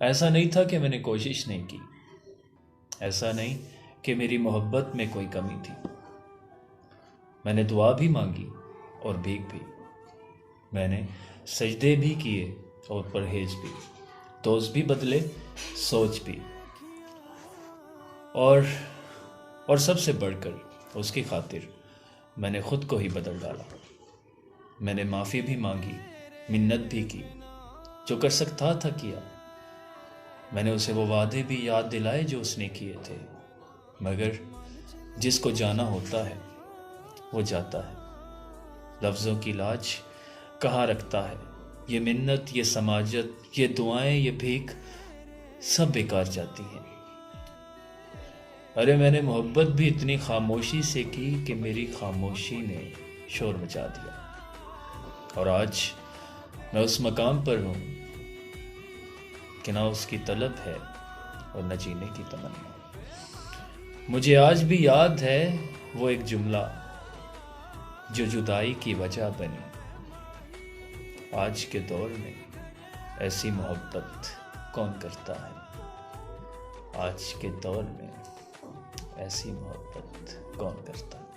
ऐसा नहीं था कि मैंने कोशिश नहीं की, ऐसा नहीं कि मेरी मोहब्बत में कोई कमी थी। मैंने दुआ भी मांगी और भीख भी, मैंने सजदे भी किए और परहेज भी, दोस्त भी बदले, सोच भी, और सबसे बढ़कर उसकी खातिर मैंने खुद को ही बदल डाला। मैंने माफ़ी भी मांगी, मिन्नत भी की, जो कर सकता था किया। मैंने उसे वो वादे भी याद दिलाए जो उसने किए थे, मगर जिसको जाना होता है वो जाता है। लफ्ज़ों की लाज कहाँ रखता है, ये मिन्नत, ये समाजत, ये दुआएं, ये भीख सब बेकार जाती हैं। अरे मैंने मोहब्बत भी इतनी खामोशी से की कि मेरी खामोशी ने शोर मचा दिया। और आज मैं उस मकाम पर हूँ कि ना उसकी तलब है और न जीने की तमन्ना। मुझे आज भी याद है वो एक जुमला जो जुदाई की वजह बनी। आज के दौर में ऐसी मोहब्बत कौन करता है? आज के दौर में ऐसी मोहब्बत कौन करता है?